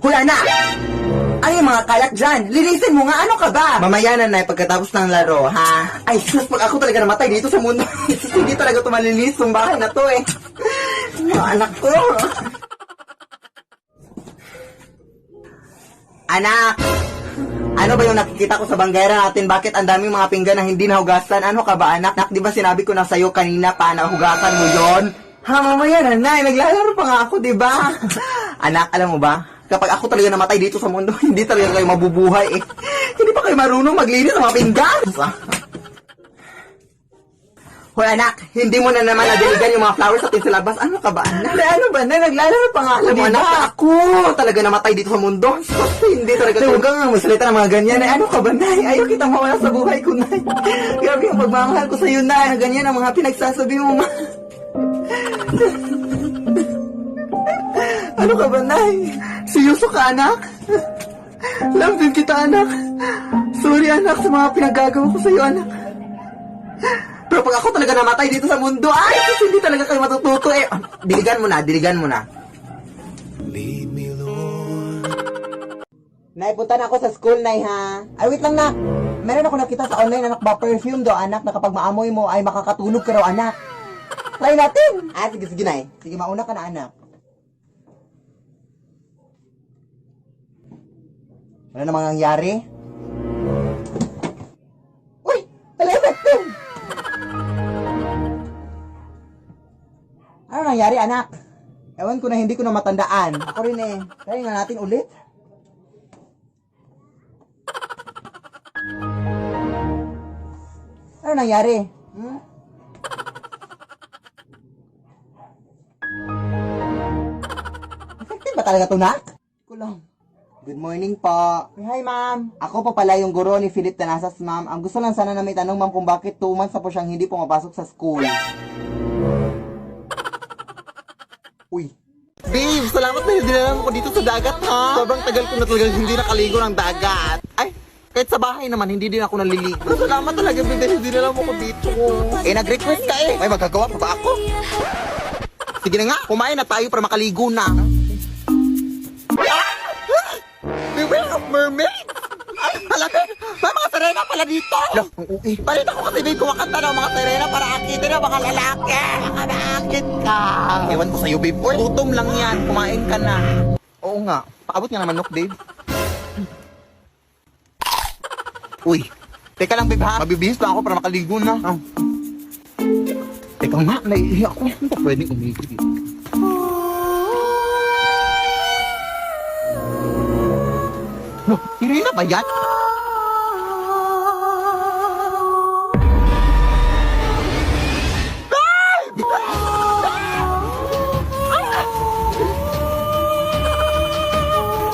Hula na! Ay, mga kalat dyan! Linisin mo nga! Ano ka ba? Mamaya na, Nay, pagkatapos ng laro, ha? Ay, sus, pag ako talaga namatay dito sa mundo, hindi talaga ito malinis yung bahay na to eh. Mga anak ko. Anak! Ano ba yung nakikita ko sa banggera natin? Bakit ang daming mga pinggan na hindi nahugasan? Ano ka ba, anak? Di ba sinabi ko na sa'yo kanina pa na hugasan mo yon? Ha, mamaya na, Nay. Naglalaro pa nga ako, di ba? Anak, alam mo ba? Kapag ako talaga namatay dito sa mundo, hindi talaga kayo mabubuhay eh. Hindi pa kayo marunong maglinis ng mga pinggan. Hoy anak, hindi mo na naman nadiligan yung mga flowers natin sa labas. Ano ka ba, anak? Nay, ano ba, Nay? Naglalaro pa nga ako, Alam mo, di anak, ba? ako talaga namatay dito sa mundo. Hindi talaga. Nay, huwag kang magsalita ng mga ganyan. Nay, ano ka ba, Nay? Ayaw kitang mawala sa buhay ko, Nay. Grabe yung pagmamahal ko sa'yo, Nay. Na ganyan ang mga pinagsasabi mo, ma. Ano ka ba, Nay? Seryoso ka, anak? Love din kita, anak. Sorry, anak, sa mga pinagagawa ko sa'yo, anak. Pero pag ako talaga namatay dito sa mundo, ay, kasi hindi talaga kayo matututo eh. Diligan mo na, diligan mo na. Nay, punta na ako sa school, Nay, ha? Ay, wait lang, nak. Meron ako nakita sa online, anak ba, perfume do, anak, na kapag maamoy mo, ay makakatulog ka raw, anak. Try natin. Ah, sige, sige, Nay. Sige, mauna ka na, anak. Ano namang nangyari? Uy, effective. Ano nangyari, anak? Ewan ko na, hindi ko na matandaan. Ako rin eh. Try nga natin ulit. Ano nangyari? Effective ba talaga ito, nak? Ko lang. Good morning po. Hi, ma'am. Ako po pala yung guro ni Philip Tanasas, ma'am. Ang gusto lang sana na may tanong, ma'am, kung bakit 2 months na po siyang hindi pumapasok sa school. Uy. Babe, salamat na dinala mo ko dito sa dagat, ha? Sobrang tagal ko na talagang hindi nakaligo ng dagat. Ay, kahit sa bahay naman, hindi din ako naliligo. Pero salamat talaga, babe, dahil dinala mo ko dito. Eh, nag-request ka eh. May magagawa pa ba ako? Sige na nga, kumain na tayo para makaligo na. Beware of mermaid! Ay, halaga! May mga sirena pala dito! Lo, ang uwi. Palit ako kasi babe kumakanta ng mga sirena para akitin ng mga lalaki! Baka naakit ka! Ewan ko sa'yo, babe. Uy. Gutom lang yan, kumain ka na. Oo nga. Paabot nga naman, Nok, babe. Uy. Teka lang babe ha, mabibihis pa ako para makaligo na. Oh. Teka nga, naiihi ako. Hindi pa pwedeng umigil dito. No, sirena ba yan?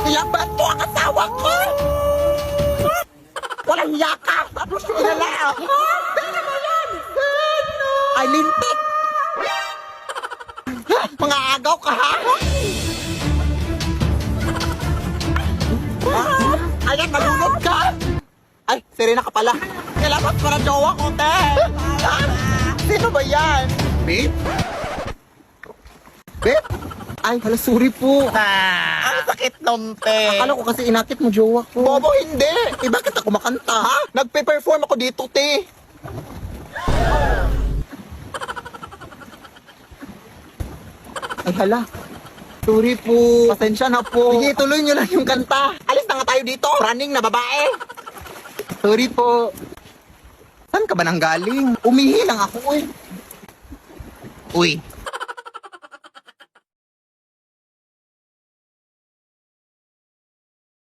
Ilaban mo ang asawa ko! Walang yakap! Tapos sinala ako! Bino mo yan! Bino! Ay, lintik! Mga agaw ka, ha? Ayan, malunod ka! Ay, Serena ka pala. Kailangan ko na jowa ko, te! Sino ba yan? Babe? Babe? Ay, hala, sorry po. Ang sakit nun, te. Akala ko kasi inakit mo jowa ko. Bobo, hindi. Eh, bakit ako makanta, ha? Nagpe-perform ako dito, te. Ay, hala. Sorry po. Pasensya na po. Sige, tuloy nyo lang yung kanta. Alis na nga tayo dito. Running na babae. Sorry po. Saan ka ba nang galing? Umihi lang ako, eh. Uy,